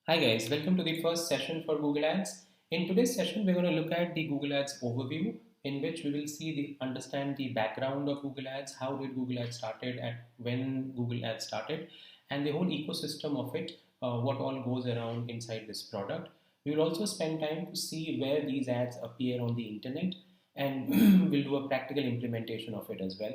Hi guys, welcome to the first session for Google Ads. In today's session, we're going to look at the Google Ads overview, in which we will understand the background of Google Ads, how did Google Ads started and when Google Ads started, and the whole ecosystem of it, what all goes around inside this product. We will also spend time to see where these ads appear on the internet, and we'll do a practical implementation of it as well.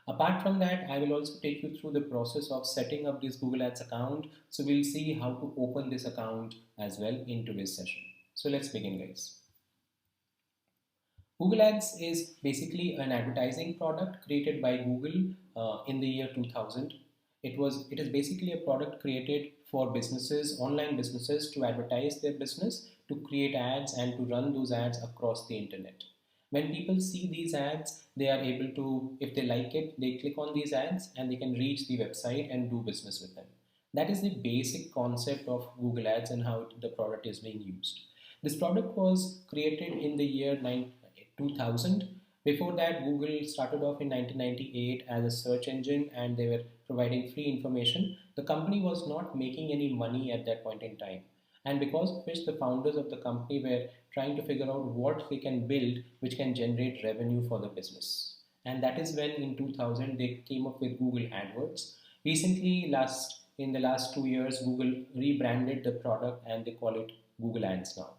Apart from that, I will also take you through the process of setting up this Google Ads account. So we'll see how to open this account as well in today's session. So let's begin, guys. Google Ads is basically an advertising product created by Google in the year 2000. It is basically a product created for businesses, online businesses, to advertise their business, to create ads and to run those ads across the internet. When people see these ads, they are able to, if they like it, they click on these ads and they can reach the website and do business with them. That is the basic concept of Google Ads and how the product is being used. This product was created in the year 2000. Before that, Google started off in 1998 as a search engine and they were providing free information. The company was not making any money at that point in time. And because of which the founders of the company were trying to figure out what they can build which can generate revenue for the business. And that is when in 2000 they came up with Google AdWords. Recently, in the last 2 years, Google rebranded the product and they call it Google Ads now.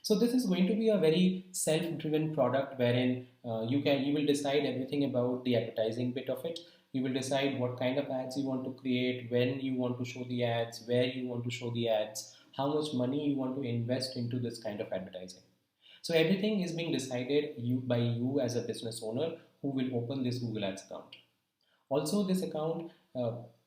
So this is going to be a very self-driven product wherein you will decide everything about the advertising bit of it. You will decide what kind of ads you want to create, when you want to show the ads, where you want to show the ads, how much money you want to invest into this kind of advertising. So everything is being decided by you as a business owner who will open this Google Ads account. Also, this account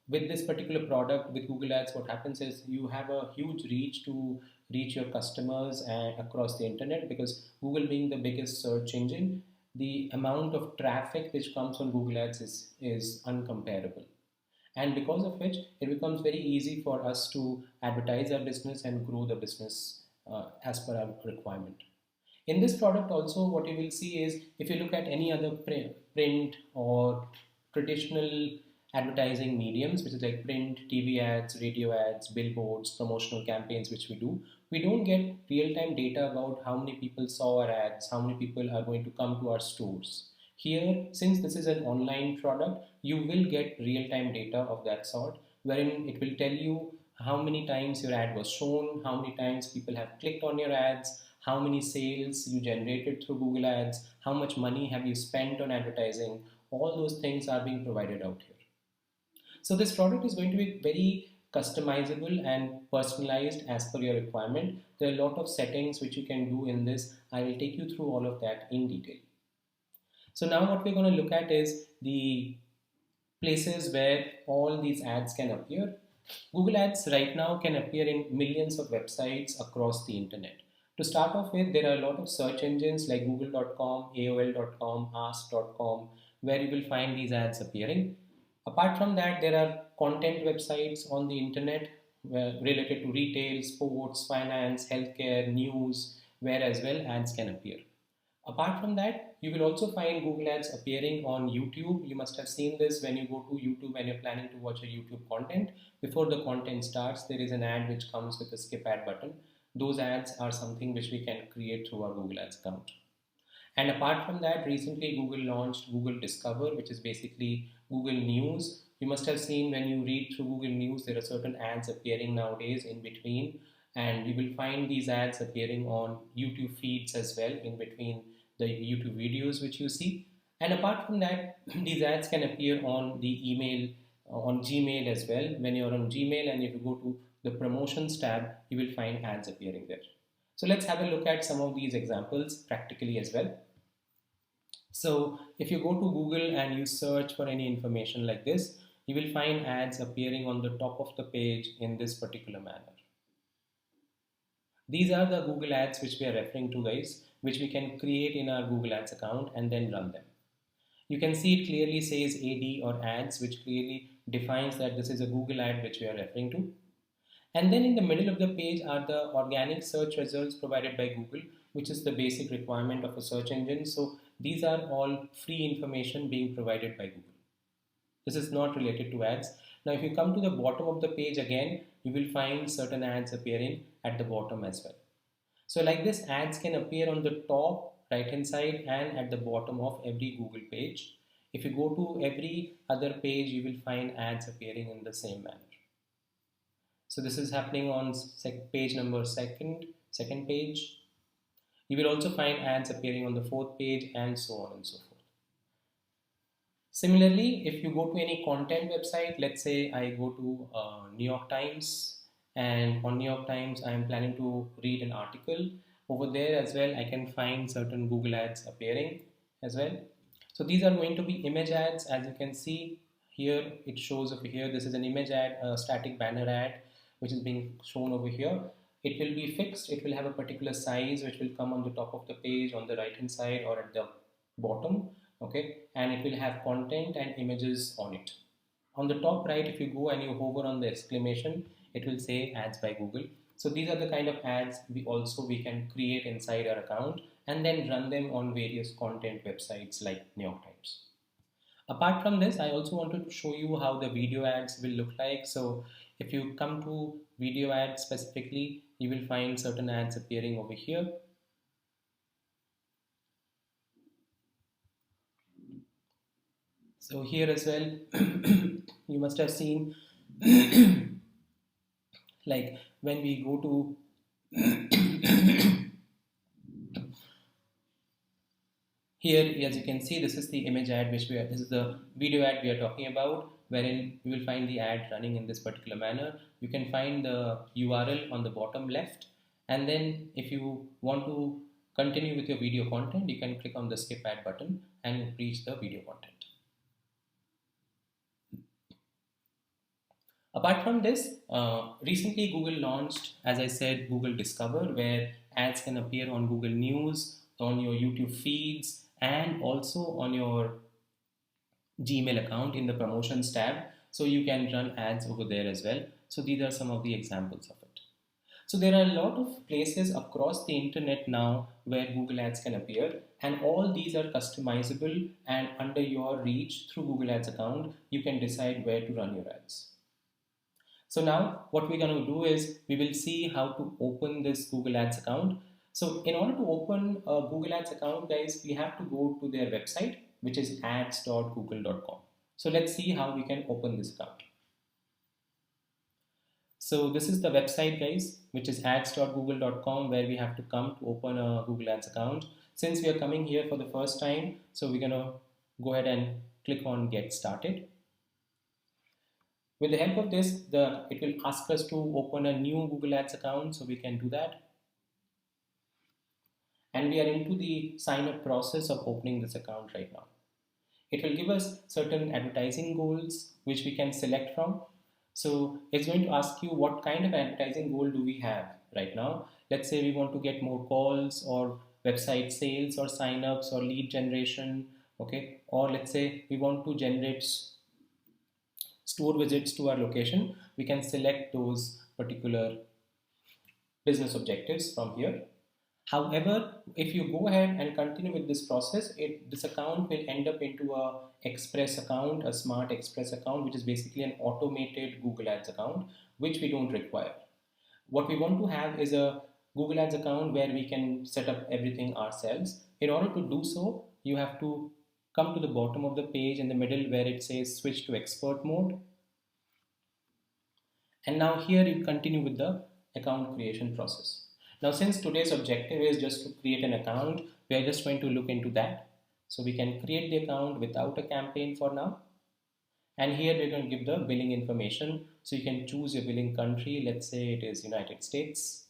with this particular product with Google Ads, what happens is you have a huge reach to reach your customers and across the internet, because Google being the biggest search engine, the amount of traffic which comes on Google Ads is uncomparable. And because of which it becomes very easy for us to advertise our business and grow the business as per our requirement. In this product also, what you will see is, if you look at any other print or traditional advertising mediums, which is like print, TV ads, radio ads, billboards, promotional campaigns, which we don't get real-time data about how many people saw our ads, how many people are going to come to our stores. Here, since this is an online product, you will get real-time data of that sort, wherein it will tell you how many times your ad was shown, how many times people have clicked on your ads, how many sales you generated through Google Ads, how much money have you spent on advertising. All those things are being provided out here. So this product is going to be very customizable and personalized as per your requirement. There are a lot of settings which you can do in this. I will take you through all of that in detail. So now what we're going to look at is the places where all these ads can appear. Google Ads right now can appear in millions of websites across the internet. To start off with, there are a lot of search engines like google.com, aol.com, ask.com, where you will find these ads appearing. Apart from that, there are content websites on the internet related to retail, sports, finance, healthcare, news, where as well ads can appear. Apart from that, you will also find Google Ads appearing on YouTube. You must have seen this when you go to YouTube and you're planning to watch a YouTube content. Before the content starts, there is an ad which comes with a skip ad button. Those ads are something which we can create through our Google Ads account. And apart from that, recently Google launched Google Discover, which is basically Google News. You must have seen when you read through Google News, there are certain ads appearing nowadays in between. And you will find these ads appearing on YouTube feeds as well in between the YouTube videos which you see. And apart from that, these ads can appear on the email, on Gmail as well. When you're on Gmail and if you go to the promotions tab, you will find ads appearing there. So let's have a look at some of these examples practically as well. So if you go to Google and you search for any information like this, you will find ads appearing on the top of the page in this particular manner. These are the Google Ads which we are referring to, guys, which we can create in our Google Ads account and then run them. You can see it clearly says AD or ads, which clearly defines that this is a Google ad which we are referring to. And then in the middle of the page are the organic search results provided by Google, which is the basic requirement of a search engine. So these are all free information being provided by Google. This is not related to ads. Now, if you come to the bottom of the page again, you will find certain ads appearing at the bottom as well. So like this, ads can appear on the top right hand side and at the bottom of every Google page. If you go to every other page, you will find ads appearing in the same manner. So this is happening on page number second page. You will also find ads appearing on the fourth page and so on and so forth. Similarly, if you go to any content website, let's say I go to New York Times, and on New York Times I am planning to read an article. Over there as well I can find certain Google ads appearing as well. So these are going to be image ads. As you can see here, it shows over here, this is an image ad, a static banner ad which is being shown over here. It will be fixed, it will have a particular size which will come on the top of the page on the right hand side or at the bottom. Okay, and it will have content and images on it. On the top right, if you go and you hover on the exclamation, it will say ads by Google. So these are the kind of ads we can create inside our account and then run them on various content websites like New York Times. Apart from this, I also wanted to show you how the video ads will look like. So if you come to video ads specifically, you will find certain ads appearing over here. So here as well, you must have seen like when we go to here, as you can see, this is the image ad this is the video ad we are talking about, wherein you will find the ad running in this particular manner. You can find the URL on the bottom left, and then if you want to continue with your video content, you can click on the skip ad button and reach the video content. Apart from this, recently Google launched, as I said, Google Discover, where ads can appear on Google News, on your YouTube feeds, and also on your Gmail account in the promotions tab. So you can run ads over there as well. So these are some of the examples of it. So there are a lot of places across the internet now where Google Ads can appear, and all these are customizable, and under your reach through Google Ads account, you can decide where to run your ads. So now what we're going to do is we will see how to open this Google Ads account. So in order to open a Google Ads account, guys, we have to go to their website, which is ads.google.com. So let's see how we can open this account. So this is the website, guys, which is ads.google.com, where we have to come to open a Google Ads account. Since we are coming here for the first time, so we're going to go ahead and click on Get Started. With the help of this, it will ask us to open a new Google Ads account, so we can do that. And we are into the sign up process of opening this account right now. It will give us certain advertising goals which we can select from. So it's going to ask you what kind of advertising goal do we have right now. Let's say we want to get more calls or website sales or signups or lead generation, okay? Or let's say we want to generate store visits to our location. We can select those particular business objectives from here. However, if you go ahead and continue with this process, this account will end up into a Express account, a Smart Express account, which is basically an automated Google Ads account, which we don't require. What we want to have is a Google Ads account where we can set up everything ourselves. In order to do so, you have to come to the bottom of the page in the middle where it says switch to expert mode. And now here you continue with the account creation process. Now since today's objective is just to create an account, we are just going to look into that. So we can create the account without a campaign for now. And here we're going to give the billing information. So you can choose your billing country. Let's say it is United States.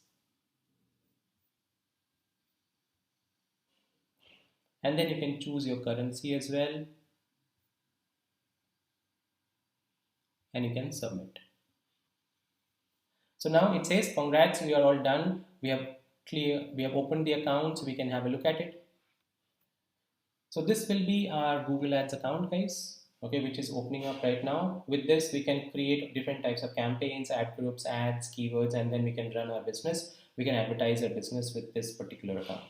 And then you can choose your currency as well. And you can submit. So now it says, congrats, we are all done. We have opened the account, so we can have a look at it. So this will be our Google Ads account, guys, okay, which is opening up right now. With this, we can create different types of campaigns, ad groups, ads, keywords, and then we can run our business. We can advertise our business with this particular account.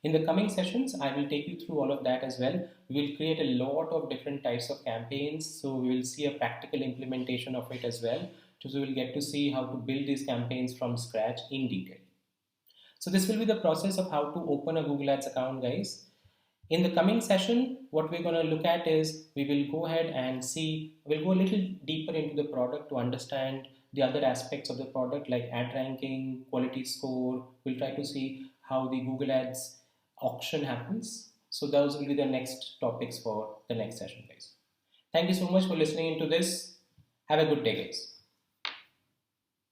In the coming sessions, I will take you through all of that as well. We will create a lot of different types of campaigns, so we will see a practical implementation of it as well. So we will get to see how to build these campaigns from scratch in detail. So this will be the process of how to open a Google Ads account, guys. In the coming session, what we're going to look at is we will go ahead and see, we'll go a little deeper into the product to understand the other aspects of the product like ad ranking, quality score. We'll try to see how the Google Ads auction happens. So those will be the next topics for the next session, guys. Thank you so much for listening into this. Have a good day, guys.